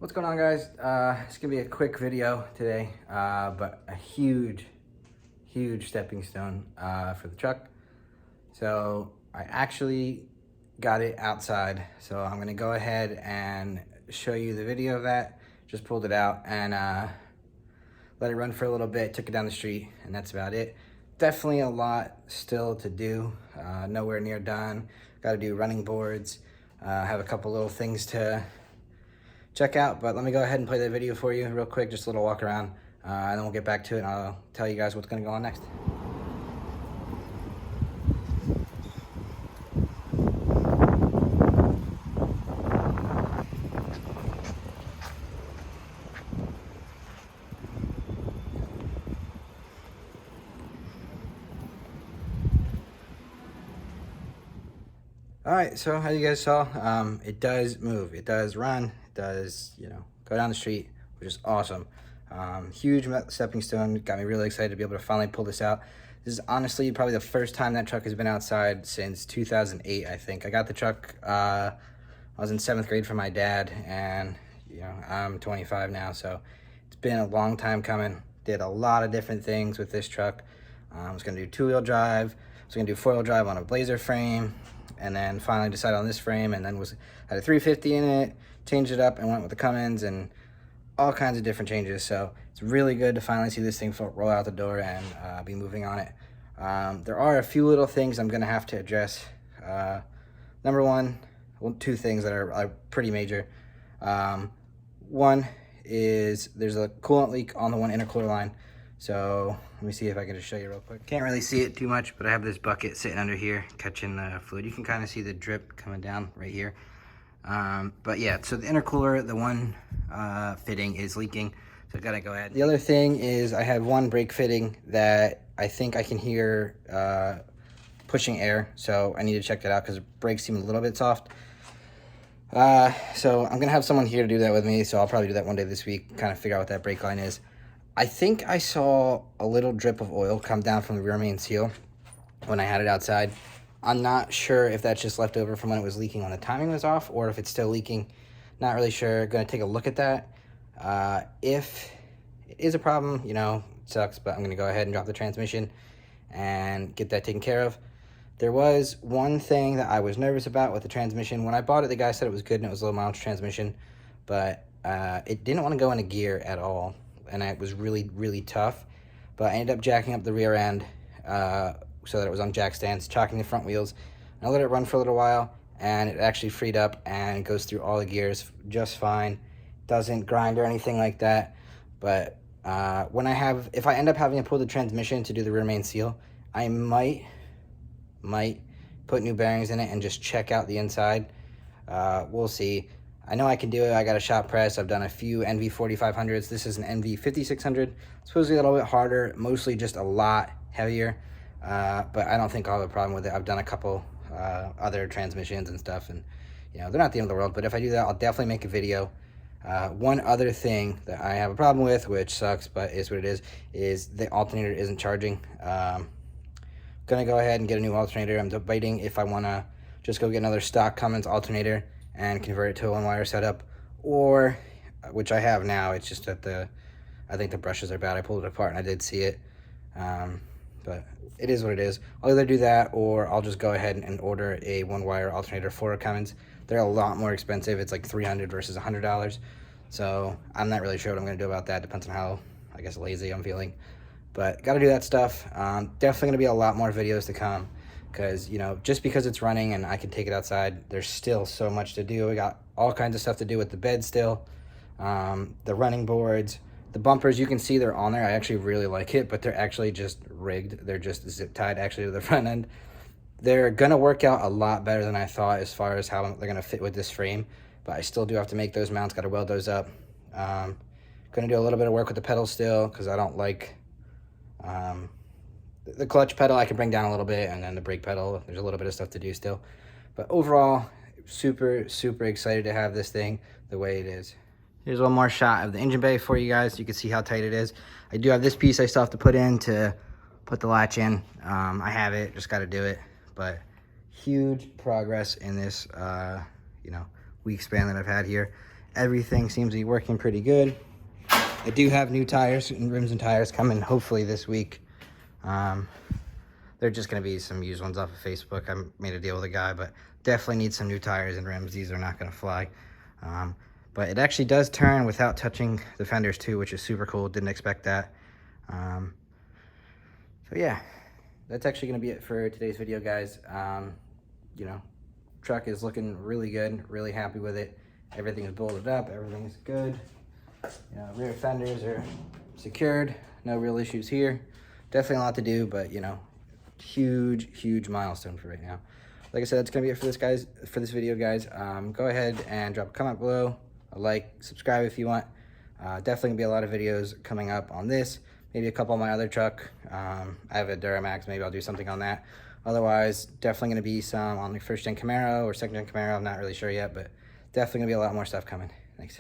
What's going on, guys? It's gonna be a quick video today, but a huge stepping stone for the truck. So I actually got it outside, so I'm gonna go ahead and show you the video of that. Just pulled it out and let it run for a little bit, took it down the street, and that's about it. Definitely a lot still to do, nowhere near done. Got to do running boards, have a couple little things to check out, but let me go ahead and play that video for you real quick, just a little walk around, and then we'll get back to it and I'll tell you guys what's gonna go on next. All right, so as you guys saw, it does move, it does run, it does, go down the street, which is awesome. Huge stepping stone, got me really excited to be able to finally pull this out. This is honestly probably the first time that truck has been outside since 2008, I think. I got the truck, I was in 7th grade from my dad, and I'm 25 now, so it's been a long time coming. Did a lot of different things with this truck. I was gonna do 2-wheel drive, I was gonna do 4-wheel drive on a Blazer frame, and then finally decided on this frame, and then had a 350 in it, changed it up and went with the Cummins, and all kinds of different changes. So it's really good to finally see this thing roll out the door and be moving on it. There are a few little things I'm gonna have to address. Number one, well, two things that are pretty major. One is there's a coolant leak on the one intercooler line. So let me see if I can just show you real quick. Can't really see it too much, but I have this bucket sitting under here catching fluid. You can kind of see the drip coming down right here. But yeah, so the intercooler, the one fitting is leaking, so I gotta go ahead. The other thing is I have one brake fitting that I think I can hear pushing air, so I need to check that out because the brakes seem a little bit soft. So I'm gonna have someone here to do that with me, so I'll probably do that one day this week, kind of figure out what that brake line is. I think I saw a little drip of oil come down from the rear main seal when I had it outside. I'm not sure if that's just left over from when it was leaking when the timing was off, or if it's still leaking. Not really sure. Gonna take a look at that. If it is a problem, it sucks, but I'm gonna go ahead and drop the transmission and get that taken care of. There was one thing that I was nervous about with the transmission. When I bought it, the guy said it was good and it was a low mileage transmission, but it didn't want to go into gear at all, and it was really tough. But I ended up jacking up the rear end so that it was on jack stands, chocking the front wheels, and I let it run for a little while, and it actually freed up and goes through all the gears just fine. Doesn't grind or anything like that. But if I end up having to pull the transmission to do the rear main seal, I might put new bearings in it and just check out the inside. We'll see. I know I can do it. I got a shop press. I've done a few NV 4500s. This is an NV 5600. Supposedly a little bit harder, mostly just a lot heavier. But I don't think I'll have a problem with it. I've done a couple other transmissions and stuff, and they're not the end of the world. But if I do that, I'll definitely make a video. One other thing that I have a problem with, which sucks, but is what it is the alternator isn't charging. Gonna go ahead and get a new alternator. I'm debating if I want to just go get another stock Cummins alternator and convert it to a one-wire setup, or, which I have now, it's just that I think the brushes are bad. I pulled it apart and I did see it, but it is what it is. I'll either do that, or I'll just go ahead and order a one-wire alternator for a Cummins. They're a lot more expensive. It's like $300 versus $100, so I'm not really sure what I'm going to do about that. Depends on how, I guess, lazy I'm feeling, but got to do that stuff. Definitely going to be a lot more videos to come, because just because it's running and I can take it outside, there's still so much to do. We got all kinds of stuff to do with the bed still, the running boards, the bumpers. You can see they're on there. I actually really like it, but they're actually just rigged. They're just zip tied actually to the front end. They're gonna work out a lot better than I thought as far as how they're gonna fit with this frame, but I still do have to make those mounts. Got to weld those up. Gonna do a little bit of work with the pedals still, because I don't like the clutch pedal. I can bring down a little bit, and then the brake pedal, there's a little bit of stuff to do still. But overall, super excited to have this thing the way it is. Here's one more shot of the engine bay for you guys. You can see how tight it is. I do have this piece I still have to put in to put the latch in. I have it, just got to do it. But huge progress in this week span that I've had here. everything seems to be working pretty good. I do have new tires and rims and tires coming hopefully this week. They're just going to be some used ones off of Facebook. I made a deal with a guy, but definitely need some new tires and rims. These are not going to fly. But it actually does turn without touching the fenders too, which is super cool. Didn't expect that. So yeah, that's actually going to be it for today's video, guys. You know, truck is looking really good. Really happy with it. Everything is bolted up. Everything is good. You know, rear fenders are secured. No real issues here. Definitely a lot to do, but you know, huge milestone for right now. Like I said, that's gonna be it for this video, guys. Go ahead and drop a comment below, a like, subscribe if you want. Definitely gonna be a lot of videos coming up on this, maybe a couple on my other truck. I have a Duramax, maybe I'll do something on that. Otherwise, definitely gonna be some on the first gen Camaro or second gen Camaro. I'm not really sure yet, but definitely gonna be a lot more stuff coming. Thanks.